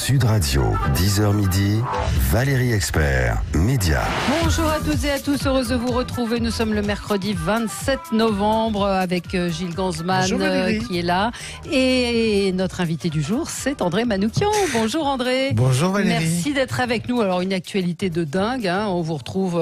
Sud Radio, 10h midi, Valérie Expert, Média. Bonjour à toutes et à tous, heureuse de vous retrouver. Nous sommes le mercredi 27 novembre avec Gilles Ganzmann qui est là. Et notre invité du jour, c'est André Manoukian. Bonjour André. Bonjour Valérie. Merci d'être avec nous. Alors une actualité de dingue, hein. On vous retrouve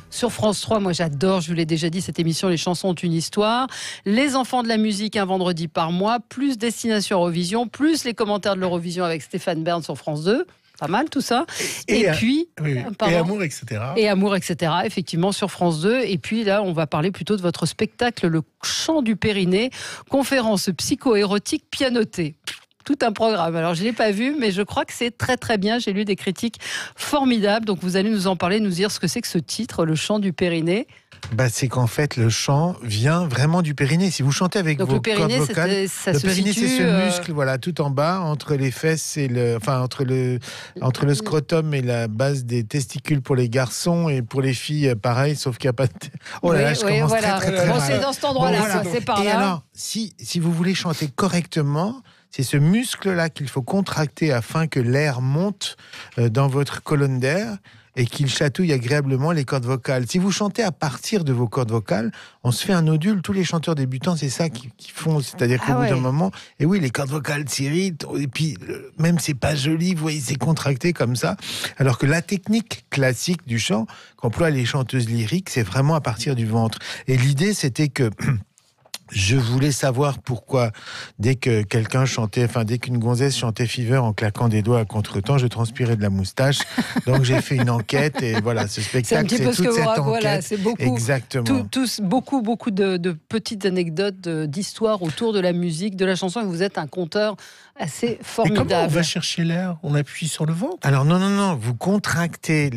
sur France 3. Moi j'adore, je vous l'ai déjà dit, cette émission Les chansons ont une histoire. Les enfants de la musique un vendredi par mois, plus Destination Eurovision, plus les commentaires de l'Eurovision avec Stéphane Bern sur France 2. Pas mal tout ça. Et puis... Et Amour, etc. Et Amour, etc. Effectivement, sur France 2. Et puis là, on va parler plutôt de votre spectacle, Le Chant du Périnée, conférence psycho-érotique pianotée. Tout un programme. Alors, je ne l'ai pas vu, mais je crois que c'est très très bien. J'ai lu des critiques formidables. Donc, vous allez nous en parler, nous dire ce que c'est que ce titre, Le Chant du Périnée. C'est qu'en fait, le chant vient vraiment du périnée. Si vous chantez avec vos cordes vocales, le périnée, c'est ce muscle, voilà, tout en bas, entre les fesses et entre le scrotum et la base des testicules pour les garçons, et pour les filles, pareil, sauf qu'il n'y a pas de... Oh là là, je commence très bon, mal. c'est dans cet endroit-là, voilà. C'est par là. Et alors, si vous voulez chanter correctement, c'est ce muscle-là qu'il faut contracter afin que l'air monte dans votre colonne d'air et qu'il chatouille agréablement les cordes vocales. Si vous chantez à partir de vos cordes vocales, on se fait un nodule. Tous les chanteurs débutants, c'est ça qu'ils font. C'est-à-dire qu'au bout d'un moment, et oui, les cordes vocales s'irritent, et puis même c'est pas joli, vous voyez, c'est contracté comme ça. Alors que la technique classique du chant qu'emploient les chanteuses lyriques, c'est vraiment à partir du ventre. Et l'idée, c'était que... Je voulais savoir pourquoi, dès que quelqu'un chantait, dès qu'une gonzesse chantait Fever en claquant des doigts à contretemps, je transpirais de la moustache. Donc j'ai fait une enquête et voilà, ce spectacle, c'est toute cette enquête. Voilà, c'est beaucoup, exactement. Beaucoup de petites anecdotes, d'histoires autour de la musique, de la chanson. Et vous êtes un conteur assez formidable. Et comment on va chercher l'air? On appuie sur le ventre? Alors non, vous contractez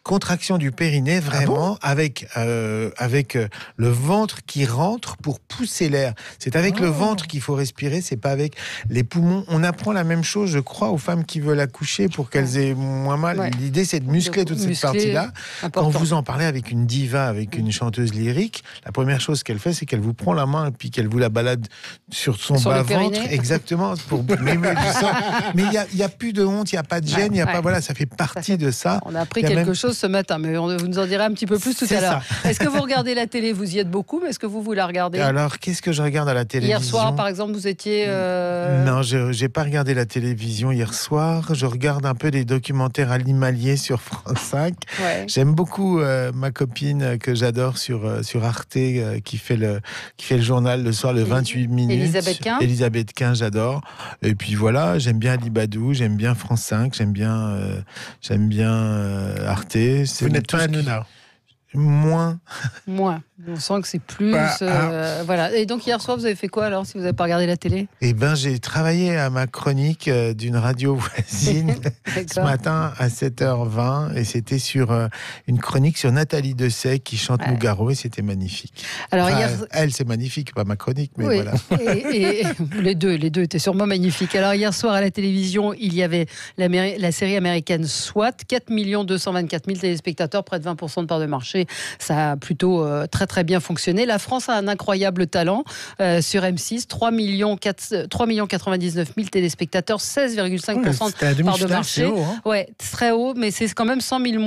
contraction du périnée vraiment avec le ventre qui rentre pour pousser l'air. C'est avec le ventre qu'il faut respirer, c'est pas avec les poumons. On apprend la même chose, je crois, aux femmes qui veulent accoucher pour qu'elles aient moins mal. Ouais. L'idée, c'est de muscler toute cette partie-là. Important. Quand vous en parlez avec une diva, avec une chanteuse lyrique, la première chose qu'elle fait, c'est qu'elle vous prend la main et puis qu'elle vous la balade sur son bas-ventre. Exactement, pour mémouiller du sang. Mais il n'y a plus de honte, il n'y a pas de gêne, voilà, ça fait partie de ça. On a appris quelque chose ce matin, mais vous nous en direz un petit peu plus tout à l'heure. Est-ce que vous regardez la télé? Vous y êtes beaucoup, mais est-ce que vous la regardez? Alors, qu'est-ce que je regarde à la télévision? Hier soir, par exemple, vous étiez... Non, je n'ai pas regardé la télévision hier soir. Je regarde un peu des documentaires animaliers sur France 5. Ouais. J'aime beaucoup ma copine que j'adore sur Arte, qui fait le journal le soir, le 28 minutes. Elisabeth Quint, j'adore. Et puis voilà, j'aime bien Ali Badou, j'aime bien France 5, j'aime bien Arte. Vous n'êtes pas Hanouna? Moins. On sent que c'est plus... voilà. Et donc, hier soir, vous avez fait quoi, alors, si vous n'avez pas regardé la télé? J'ai travaillé à ma chronique d'une radio voisine ce matin à 7h20. Et c'était sur une chronique sur Nathalie Dessay qui chante Nougaro. Et c'était magnifique. Alors, elle, c'est magnifique, pas ma chronique, mais voilà. Et les deux étaient sûrement magnifiques. Alors, hier soir, à la télévision, il y avait la série américaine SWAT. 4 224 000 téléspectateurs, près de 20% de part de marché. Ça a plutôt très bien fonctionné. La France a un incroyable talent sur M6, 3 099 000 téléspectateurs, 16,5% de part de marché. Haut, hein. Ouais, très haut, mais c'est quand même 100 000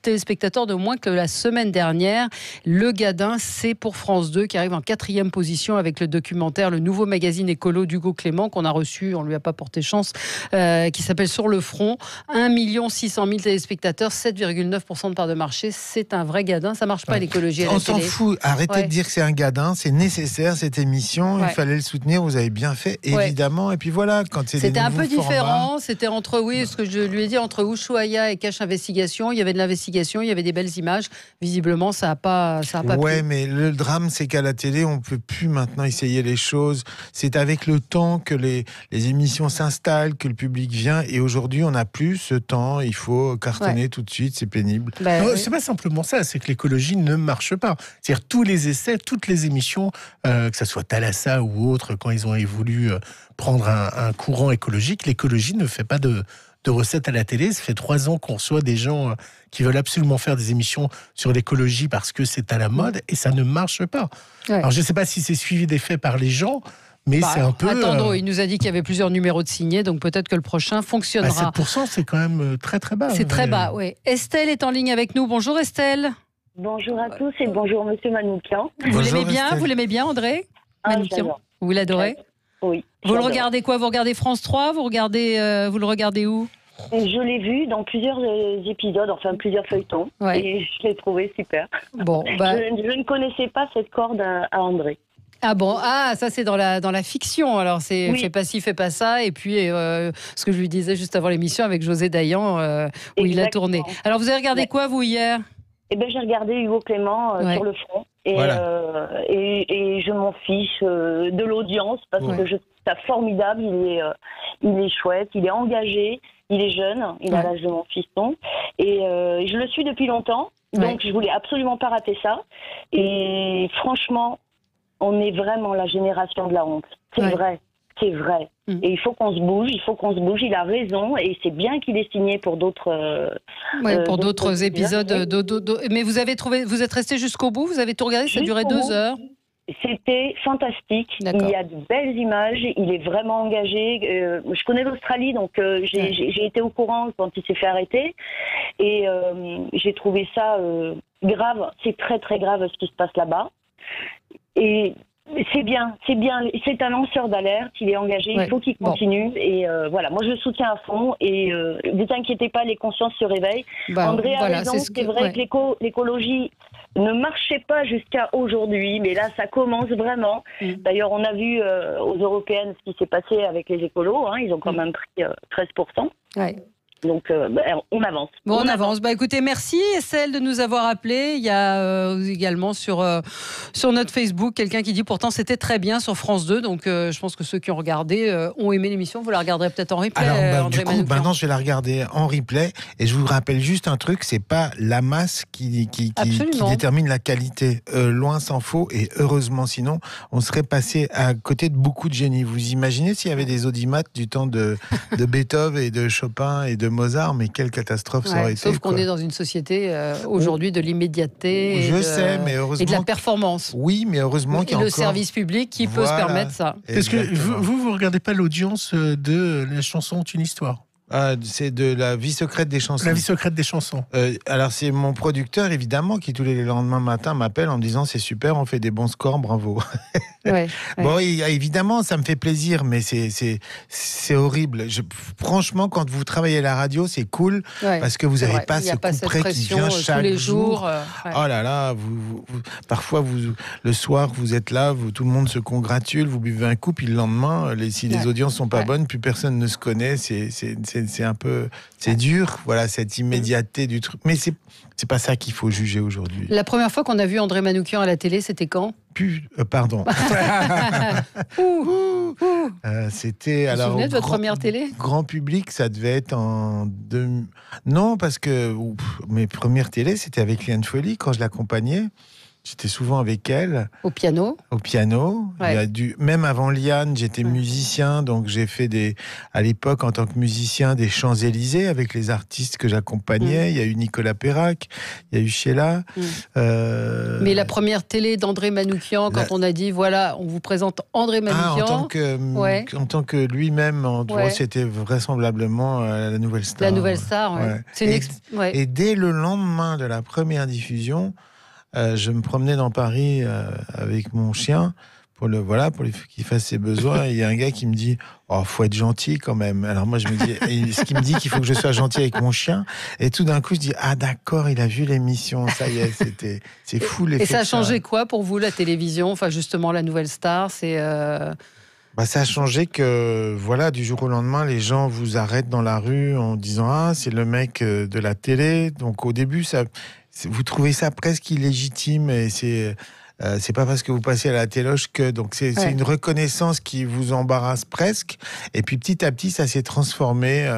téléspectateurs de moins que la semaine dernière. Le Gadin, c'est pour France 2 qui arrive en 4e position avec le documentaire Le Nouveau Magazine Écolo d'Hugo Clément qu'on a reçu, on lui a pas porté chance, qui s'appelle Sur le front. 1 600 000 téléspectateurs, 7,9% de part de marché. C'est un vrai Gadin, ça marche pas l'écologie à la télé. On s'en fout, arrêtez de dire que c'est un gadin, c'est nécessaire cette émission, il fallait le soutenir, vous avez bien fait, évidemment, et puis voilà, quand c'était un peu différent, c'était entre, ce que je lui ai dit, entre Ushuaïa et Cache Investigation, il y avait de l'investigation, il y avait des belles images, visiblement ça a pas plu. Mais le drame, c'est qu'à la télé, on peut plus maintenant essayer les choses, c'est avec le temps que les émissions s'installent, que le public vient, et aujourd'hui, on n'a plus ce temps, il faut cartonner tout de suite, c'est pénible. C'est pas simplement ça, c'est que l'écologie ne marche pas. C'est-à-dire tous les essais, toutes les émissions, que ce soit Thalassa ou autres, quand ils ont voulu prendre un courant écologique, l'écologie ne fait pas de recettes à la télé. Ça fait 3 ans qu'on reçoit des gens qui veulent absolument faire des émissions sur l'écologie parce que c'est à la mode et ça ne marche pas. Ouais. Alors je ne sais pas si c'est suivi des faits par les gens, mais c'est un peu... Attendons, il nous a dit qu'il y avait plusieurs numéros de signés, donc peut-être que le prochain fonctionnera. 7%, c'est quand même très très bas. C'est très bas, oui. Estelle est en ligne avec nous. Bonjour Estelle. Bonjour à tous et bonjour Monsieur Manoukian. Vous l'aimez bien Estelle. Vous l'aimez bien, André Manoukian. J'adore. Vous l'adorez? Oui. Vous le j'adore. regardez quoi? Vous regardez France 3? Vous le regardez où? Je l'ai vu dans plusieurs épisodes, enfin plusieurs feuilletons, Ouais. et je l'ai trouvé super. Bon, bah, Je ne connaissais pas cette corde à André. ah bon, ça c'est dans la fiction. Alors c'est Oui. fais pas ci, fais pas ça. Et puis ce que je lui disais juste avant l'émission avec José Dayan où il a Exactement. tourné. Alors vous avez regardé Ouais. quoi vous hier? Eh ben j'ai regardé Hugo Clément Ouais. sur le front et, Voilà. et je m'en fiche de l'audience parce Ouais. que je trouve ça formidable. Il est chouette, il est engagé, il est jeune, il a Ouais. l'âge de mon fiston et je le suis depuis longtemps. Donc je voulais absolument pas rater ça. Et franchement, on est vraiment la génération de la honte. C'est Ouais. vrai. C'est vrai. Mm. Et il faut qu'on se bouge, il a raison, et c'est bien qu'il ait signé pour d'autres... Ouais, pour d'autres d'autres épisodes. épisodes, Mais vous êtes resté jusqu'au bout? Vous avez tout regardé? Ça a duré Jusqu'au 2 bout. heures. C'était fantastique. D'accord. Il y a de belles images. Il est vraiment engagé. Je connais l'Australie, donc j'ai été au courant quand il s'est fait arrêter. Et j'ai trouvé ça grave. C'est très, très grave ce qui se passe là-bas. Et c'est bien. C'est un lanceur d'alerte. Il est engagé. Ouais. Il faut qu'il Bon. continue. Et voilà, moi je le soutiens à fond. Et ne vous inquiétez pas, les consciences se réveillent. Bah, André a voilà, raison. c'est ce C'est vrai ouais. que l'écologie ne marchait pas jusqu'à aujourd'hui, mais là, ça commence vraiment. Mm. D'ailleurs, on a vu aux européennes ce qui s'est passé avec les écolos. Ils ont quand même pris 13%. Ouais. Donc, on avance. Bon, on avance. Bah, écoutez, merci Estelle de nous avoir appelés. Il y a également sur notre Facebook quelqu'un qui dit pourtant c'était très bien sur France 2. Donc je pense que ceux qui ont regardé ont aimé l'émission. Vous la regarderez peut-être en replay. Alors, André du coup, Manoukian. maintenant, je vais la regarder en replay. Et je vous rappelle juste un truc, c'est pas la masse qui Absolument. détermine la qualité. Loin s'en faut. Et heureusement, sinon, on serait passé à côté de beaucoup de génies. Vous imaginez s'il y avait des audimates du temps de Beethoven et de Chopin et de Mozart, mais quelle catastrophe ça Ouais, aurait été. sauf qu'on quoi. est dans une société aujourd'hui de l'immédiateté sais, mais et de heureusement la performance. Oui, mais heureusement qu'il y a Le encore... service public qui peut se Voilà. permettre ça. Est-ce que Exactement. vous regardez pas l'audience de la chanson Une histoire? Ah, c'est de la vie secrète des chansons. La vie secrète des chansons. Alors c'est mon producteur évidemment qui tous les lendemains matin m'appelle en me disant c'est super, on fait des bons scores, bravo. Ouais. Bon, évidemment ça me fait plaisir, mais c'est horrible. Franchement, quand vous travaillez à la radio, c'est cool Ouais. parce que vous C'est n'avez vrai. pas Il y a ce pas coup cette près qui pression vient tous chaque les jour. jours. Ouais. Oh là là, parfois le soir vous êtes là, tout le monde se congratule, vous buvez un coup, puis le lendemain, si les Ouais. audiences sont pas Ouais. bonnes, plus personne ne se connaît. C'est un peu, c'est dur, voilà, cette immédiateté du truc. Mais c'est pas ça qu'il faut juger aujourd'hui. La première fois qu'on a vu André Manoukian à la télé, c'était quand? Pardon. Ouh. C'était Vous vous alors souvenez de votre grand- première télé? Grand public, ça devait être non, parce que mes premières télés, c'était avec Liane Folly quand je l'accompagnais. J'étais souvent avec elle Au piano. au piano. Ouais. Il y a même avant Liane, j'étais musicien, donc j'ai fait à l'époque en tant que musicien des Champs-Élysées avec les artistes que j'accompagnais. Il y a eu Nicolas Perrac, il y a eu Sheila. Mais la première télé d'André Manoukian, quand on a dit voilà, on vous présente André Manoukian. Ouais. En tant que lui-même, Ouais. c'était vraisemblablement la nouvelle star. La nouvelle star, ouais. Ouais. C'est une ouais. Et dès le lendemain de la première diffusion, je me promenais dans Paris avec mon chien pour qu'il fasse ses besoins. Et il y a un gars qui me dit oh, faut être gentil quand même. Alors moi je me dis, ce qui me dit qu'il faut que je sois gentil avec mon chien. Et tout d'un coup je dis ah d'accord, il a vu l'émission. Ça y est, c'est fou l'effet. Et ça a que changé quoi pour vous la télévision? Enfin justement la nouvelle star, c'est. Ça a changé que, voilà, du jour au lendemain, les gens vous arrêtent dans la rue en disant « Ah, c'est le mec de la télé ». Donc au début, vous trouvez ça presque illégitime et c'est pas parce que vous passez à la téloche que... Donc c'est une reconnaissance qui vous embarrasse presque. Et puis petit à petit, ça s'est transformé.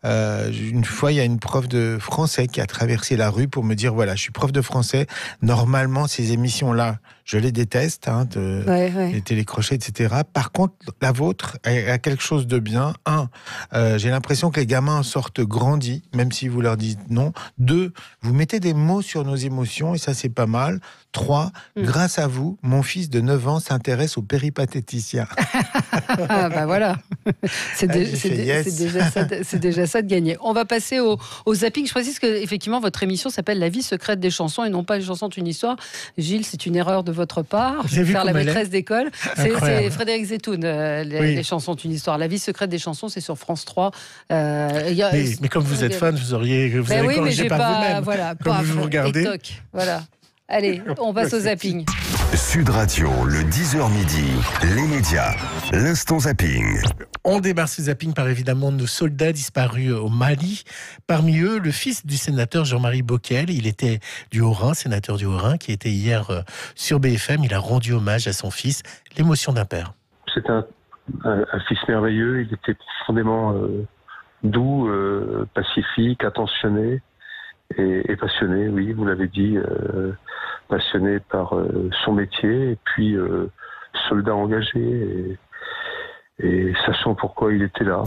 Une fois, il y a une prof de français qui a traversé la rue pour me dire, voilà, je suis prof de français. Normalement, ces émissions-là, je les déteste, les télécrochets, etc. Par contre, la vôtre a quelque chose de bien. J'ai l'impression que les gamins en sortent grandis, même si vous leur dites non. 2, vous mettez des mots sur nos émotions, et ça, c'est pas mal. 3, grâce à vous, mon fils de 9 ans s'intéresse aux péripatéticiens. Ah bah voilà, c'est déjà ça de gagner. On va passer au zapping. Je précise que effectivement votre émission s'appelle La vie secrète des chansons et non pas Les chansons d'une histoire. Gilles, c'est une erreur de votre part. Je vais faire la maîtresse d'école. C'est Frédéric Zetoun, les chansons d'une histoire. La vie secrète des chansons, c'est sur France 3. Mais comme vous êtes fan, vous avez corrigé par vous-même. Voilà, comme vous regardez. Voilà. Allez, on passe au zapping. Sud Radio, le 10h midi, les médias, l'instant zapping. On démarre ce zapping par évidemment nos soldats disparus au Mali. Parmi eux, le fils du sénateur Jean-Marie Bockel. Il était du Haut-Rhin, sénateur du Haut-Rhin, qui était hier sur BFM. Il a rendu hommage à son fils. L'émotion d'un père. C'est un fils merveilleux. Il était profondément doux, pacifique, attentionné et passionné, oui, vous l'avez dit, passionné par son métier et puis soldat engagé et sachant pourquoi il était là.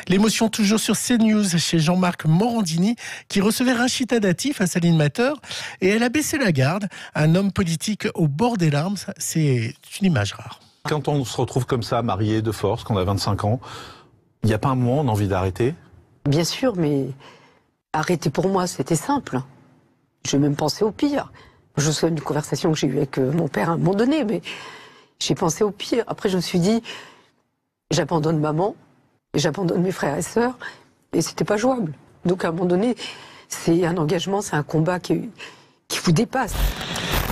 L'émotion toujours sur CNews chez Jean-Marc Morandini qui recevait Rachida Dati face à l'animateur et elle a baissé la garde. Un homme politique au bord des larmes, c'est une image rare. Quand on se retrouve comme ça, marié de force, qu'on a 25 ans, il n'y a pas un moment où on a envie d'arrêter ? Bien sûr, mais arrêter pour moi, c'était simple. Je même pensé au pire. Je me souviens d'une conversation que j'ai eue avec mon père à un moment donné, mais j'ai pensé au pire. Après, je me suis dit, j'abandonne maman, j'abandonne mes frères et sœurs, et c'était pas jouable. Donc, à un moment donné, c'est un engagement, c'est un combat qui vous dépasse.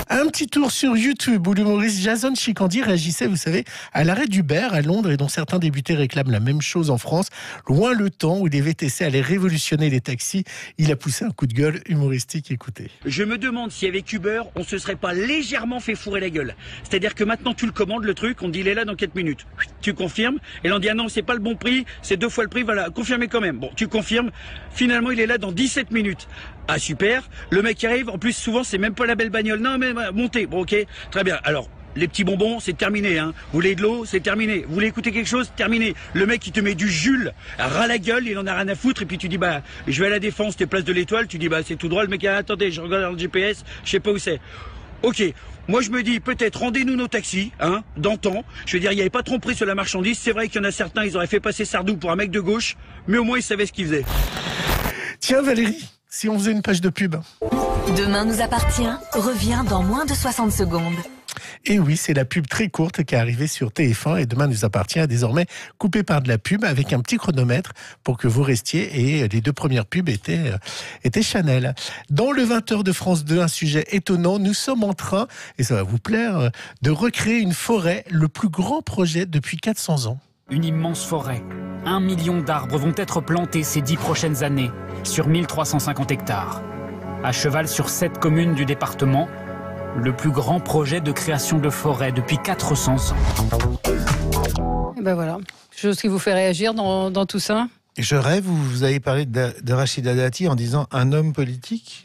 Un petit tour sur YouTube où l'humoriste Jason Chikandi réagissait, vous savez, à l'arrêt d'Uber à Londres et dont certains députés réclament la même chose en France. Loin le temps où les VTC allaient révolutionner les taxis. Il a poussé un coup de gueule humoristique. Écoutez. Je me demande si avec Uber, on se serait pas légèrement fait fourrer la gueule. C'est-à-dire que maintenant tu le commandes le truc, on te dit il est là dans 4 minutes. Tu confirmes et là on dit ah non c'est pas le bon prix, c'est 2 fois le prix, voilà, confirmez quand même. Bon, tu confirmes, finalement il est là dans 17 minutes. Ah super, le mec qui arrive, en plus souvent c'est même pas la belle bagnole, non mais montez, bon ok, très bien, alors les petits bonbons c'est terminé, hein. Vous voulez de l'eau, c'est terminé, vous voulez écouter quelque chose, terminé, le mec il te met du Jules, ras la gueule, il en a rien à foutre et puis tu dis bah je vais à la Défense, t'es place de l'Étoile, tu dis bah c'est tout droit, le mec attendez, je regarde dans le GPS, je sais pas où c'est. Ok, moi je me dis peut-être rendez-nous nos taxis, hein, d'antan. Je veux dire, il n'y avait pas de tromperie sur la marchandise. C'est vrai qu'il y en a certains, ils auraient fait passer Sardou pour un mec de gauche, mais au moins ils savaient ce qu'ils faisaient. Tiens Valérie, si on faisait une page de pub. Demain nous appartient, revient dans moins de 60 secondes. Et oui, c'est la pub très courte qui est arrivée sur TF1 et Demain nous appartient a désormais coupé par de la pub avec un petit chronomètre pour que vous restiez et les 2 premières pubs étaient Chanel. Dans le 20h de France 2, un sujet étonnant, nous sommes en train, et ça va vous plaire, de recréer une forêt, le plus grand projet depuis 400 ans. Une immense forêt. 1 million d'arbres vont être plantés ces 10 prochaines années sur 1350 hectares. À cheval sur 7 communes du département, le plus grand projet de création de forêt depuis 400 ans. Et ben voilà, chose qui vous fait réagir dans tout ça. Je rêve, vous avez parlé de Rachida Dati en disant un homme politique.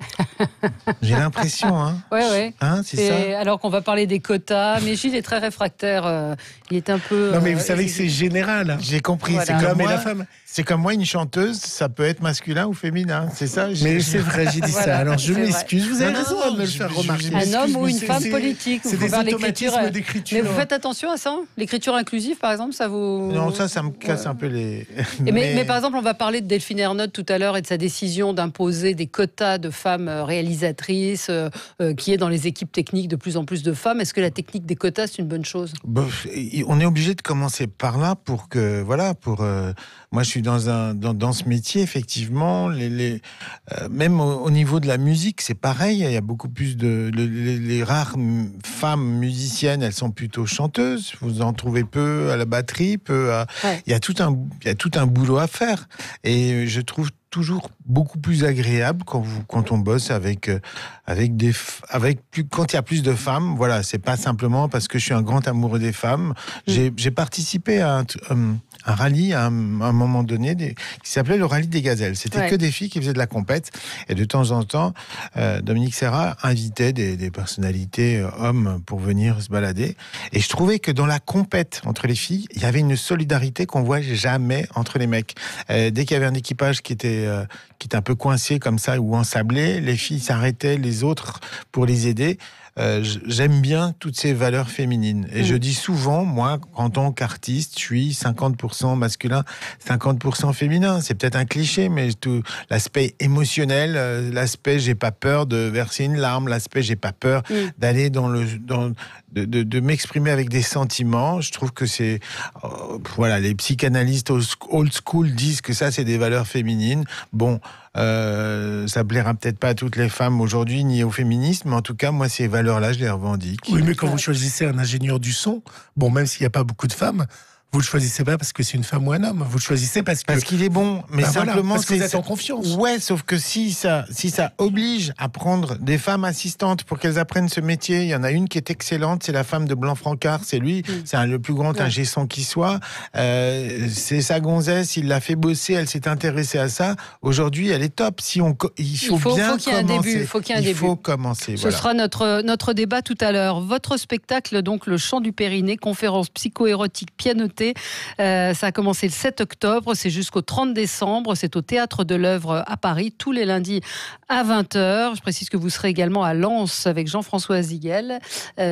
J'ai l'impression, hein. Ouais. Hein, c'est ça. Alors qu'on va parler des quotas, mais Gilles est très réfractaire. Il est un peu. Non, mais vous savez que c'est général. J'ai compris. Voilà. C'est comme l'homme et moi, la femme. C'est comme moi, une chanteuse, ça peut être masculin ou féminin. C'est ça. Mais c'est vrai, j'ai dit Voilà, ça. Alors je c'est m'excuse. Vous avez Non, raison non, de me le faire remarquer. Un homme ou une C'est- femme c'est- politique. C'est Vous des pouvez faire automatismes d'écriture. Mais vous faites attention à ça. L'écriture inclusive, par exemple, ça vous. Non, ça me casse un peu les. Mais par exemple, on va parler de Delphine Ernotte tout à l'heure et de sa décision d'imposer des quotas de femmes réalisatrices, qui est dans les équipes techniques de plus en plus de femmes. Est-ce que la technique des quotas, c'est une bonne chose ? On est obligé de commencer par là pour que, voilà, moi je suis dans ce métier, effectivement, même au niveau de la musique, c'est pareil, il y a beaucoup plus les rares femmes musiciennes, elles sont plutôt chanteuses, vous en trouvez peu à la batterie, il y a tout un boulot à faire, et je trouve toujours beaucoup plus agréable quand on bosse quand il y a plus de femmes. Voilà, c'est pas simplement parce que je suis un grand amoureux des femmes. J'ai participé à un rallye à un moment donné qui s'appelait le rallye des gazelles. C'était que des filles qui faisaient de la compète. Et de temps en temps, Dominique Serra invitait des personnalités hommes pour venir se balader. Et je trouvais que dans la compète entre les filles, il y avait une solidarité qu'on voit jamais entre les mecs. Dès qu'il y avait un équipage qui était un peu coincé comme ça ou ensablé, les filles s'arrêtaient les autres pour les aider. J'aime bien toutes ces valeurs féminines. Et je dis souvent, moi, en tant qu'artiste, je suis 50% masculin, 50% féminin. C'est peut-être un cliché, mais tout l'aspect émotionnel, l'aspect j'ai pas peur de verser une larme, l'aspect j'ai pas peur d'aller de m'exprimer avec des sentiments. Je trouve que c'est voilà, les psychanalystes old school disent que ça c'est des valeurs féminines. Bon, ça plaira peut-être pas à toutes les femmes aujourd'hui ni au féminisme, mais en tout cas moi ces valeurs-là je les revendique. Oui, mais quand vous choisissez un ingénieur du son, bon, même s'il n'y a pas beaucoup de femmes, vous le choisissez pas parce que c'est une femme ou un homme. Vous le choisissez parce qu'il est bon. Mais simplement, parce que vous êtes en confiance. Ouais, sauf que si ça oblige à prendre des femmes assistantes pour qu'elles apprennent ce métier, il y en a une qui est excellente, c'est la femme de Blanc-Francard, c'est lui, c'est le plus grand ingé son qui soit. C'est sa gonzesse, il l'a fait bosser, elle s'est intéressée à ça. Aujourd'hui, elle est top. Il faut qu'il y ait un début. Il faut commencer. Ce sera notre débat tout à l'heure. Votre spectacle, donc le chant du Périnée, conférence psycho-érotique pianotée. Ça a commencé le 7 octobre, c'est jusqu'au 30 décembre. C'est au Théâtre de l'Œuvre à Paris, tous les lundis à 20h. Je précise que vous serez également à Lens avec Jean-François Zigel.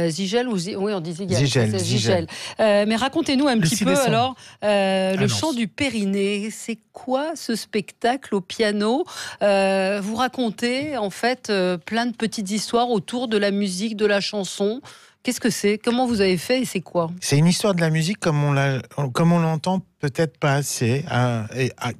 Zigel ou oui, on dit Zigel. Zigel. Mais racontez-nous un petit peu alors le chant du Périnée. C'est quoi ce spectacle au piano? Vous racontez en fait plein de petites histoires autour de la musique, de la chanson. Qu'est-ce que c'est? Comment vous avez fait et c'est quoi? C'est une histoire de la musique comme on l'entend peut-être pas assez,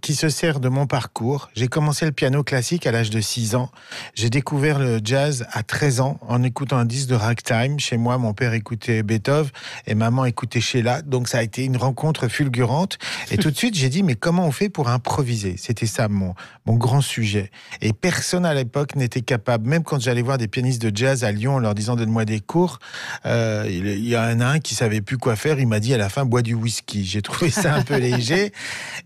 qui se sert de mon parcours. J'ai commencé le piano classique à l'âge de 6 ans. J'ai découvert le jazz à 13 ans en écoutant un disque de ragtime. Chez moi, mon père écoutait Beethoven et maman écoutait Sheila. Donc ça a été une rencontre fulgurante. Et tout de suite, j'ai dit, mais comment on fait pour improviser? C'était ça mon grand sujet. Et personne à l'époque n'était capable, même quand j'allais voir des pianistes de jazz à Lyon en leur disant, donne-moi des cours, il y en a un qui savait plus quoi faire. Il m'a dit à la fin, bois du whisky. J'ai trouvé ça un peu léger,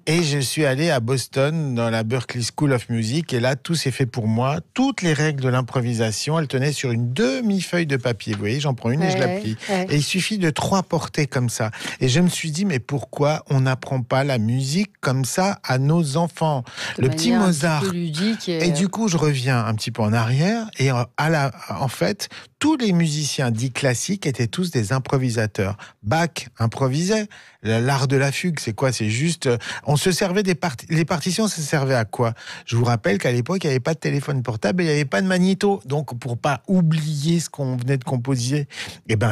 et je suis allé à Boston dans la Berklee School of Music, et là tout s'est fait pour moi. Toutes les règles de l'improvisation, elles tenaient sur une demi-feuille de papier. Vous voyez, j'en prends une et je la plie. Et il suffit de 3 portées comme ça. Et je me suis dit, mais pourquoi on n'apprend pas la musique comme ça à nos enfants? Le petit Mozart. Et du coup, je reviens un petit peu en arrière, et en fait, tous les musiciens dits classiques étaient tous des improvisateurs. Bach improvisait. L'art de la fugue, c'est quoi? C'est juste... On se servait les partitions, ça servait à quoi? Je vous rappelle qu'à l'époque, il n'y avait pas de téléphone portable et il n'y avait pas de magnéto. Donc, pour pas oublier ce qu'on venait de composer,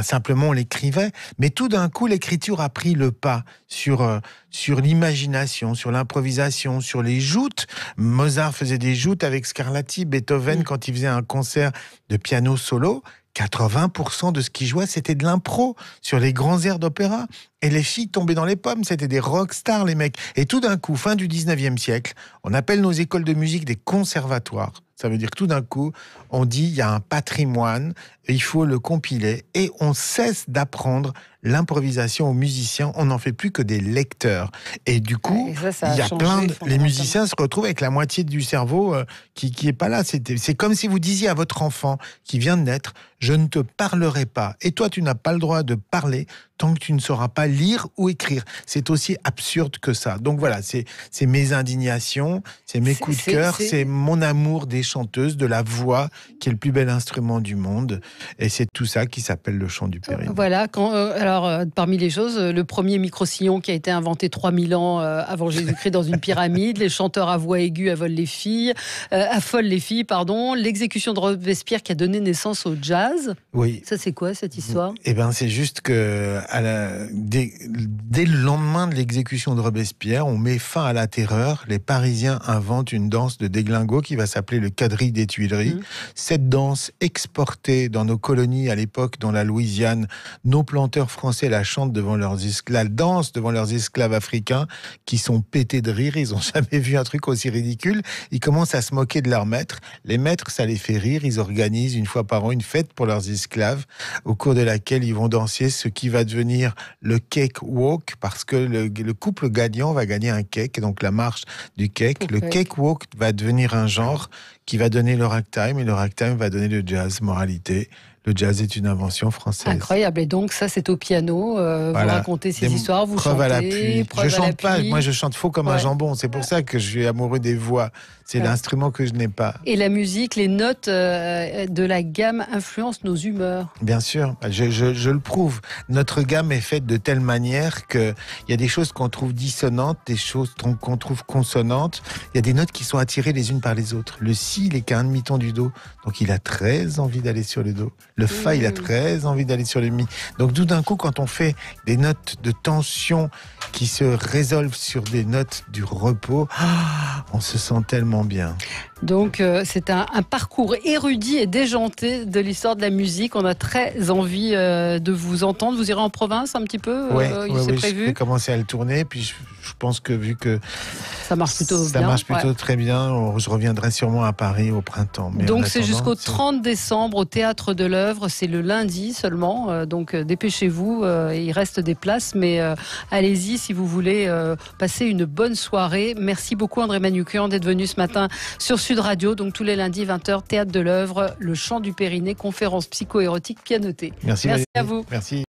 simplement, on l'écrivait. Mais tout d'un coup, l'écriture a pris le pas sur l'imagination, sur l'improvisation, sur les joutes. Mozart faisait des joutes avec Scarlatti. Beethoven, quand il faisait un concert de piano solo, 80% de ce qu'il jouait, c'était de l'impro sur les grands airs d'opéra. Et les filles tombaient dans les pommes, c'était des rockstars, les mecs. Et tout d'un coup, fin du 19e siècle, on appelle nos écoles de musique des conservatoires. Ça veut dire que tout d'un coup, on dit il y a un patrimoine, il faut le compiler, et on cesse d'apprendre l'improvisation aux musiciens, on n'en fait plus que des lecteurs. Et du coup, il y a les musiciens se retrouvent avec la moitié du cerveau qui est pas là. C'est comme si vous disiez à votre enfant qui vient de naître, je ne te parlerai pas. Et toi, tu n'as pas le droit de parler tant que tu ne sauras pas lire ou écrire. C'est aussi absurde que ça. Donc voilà, c'est mes indignations, c'est mes coups de cœur, c'est mon amour des chanteuses, de la voix, qui est le plus bel instrument du monde. Et c'est tout ça qui s'appelle le chant du Périnée. Voilà, parmi les choses, le premier micro-sillon qui a été inventé 3000 ans avant Jésus-Christ dans une pyramide, les chanteurs à voix aiguë affolent les filles, l'exécution de Robespierre qui a donné naissance au jazz. Oui. Ça, c'est quoi cette histoire? C'est juste que dès le lendemain de l'exécution de Robespierre, on met fin à la terreur. Les Parisiens inventent une danse de déglingo qui va s'appeler le quadrille des Tuileries. Cette danse exportée dans nos colonies à l'époque, dans la Louisiane, nos planteurs français la chantent devant leurs esclaves, dansent devant leurs esclaves africains qui sont pétés de rire. Ils n'ont jamais vu un truc aussi ridicule. Ils commencent à se moquer de leurs maîtres. Les maîtres, ça les fait rire. Ils organisent une fois par an une fête pour leurs esclaves, au cours de laquelle ils vont danser ce qui va devenir le cake walk, parce que le couple gagnant va gagner un cake, donc la marche du cake. Okay. Le cake walk va devenir un genre qui va donner le ragtime, et le ragtime va donner le jazz. Moralité, le jazz est une invention française. Incroyable. Et donc, ça, c'est au piano. Vous racontez ces histoires, vous chantez. À l'appui. Je chante pas. Moi, je chante faux comme un jambon. C'est pour ça que je suis amoureux des voix. C'est l'instrument que je n'ai pas. Et la musique, les notes de la gamme influencent nos humeurs. Bien sûr. Je le prouve. Notre gamme est faite de telle manière qu'il y a des choses qu'on trouve dissonantes, des choses qu'on trouve consonantes. Il y a des notes qui sont attirées les unes par les autres. Le si, il est qu'à un demi-ton du do. Donc, il a très envie d'aller sur le do. Le fa, il a très envie d'aller sur le mi. Donc, tout d'un coup, quand on fait des notes de tension qui se résolvent sur des notes du repos, on se sent tellement bien. Donc, c'est un parcours érudit et déjanté de l'histoire de la musique. On a très envie de vous entendre. Vous irez en province un petit peu? Oui, prévu. Je vais commencer à le tourner. Puis, je pense que vu que ça marche plutôt très bien, je reviendrai sûrement à Paris au printemps. Mais donc, c'est jusqu'au 30 décembre au Théâtre de l'Œuvre. C'est le lundi seulement. Donc, dépêchez-vous. Il reste des places. Mais allez-y si vous voulez passer une bonne soirée. Merci beaucoup, André Manoukian, d'être venu ce matin sur Sud Radio. Donc, tous les lundis, 20h, Théâtre de l'Œuvre, le chant du Périnée, conférence psycho-érotique pianotée. Merci à vous. Merci.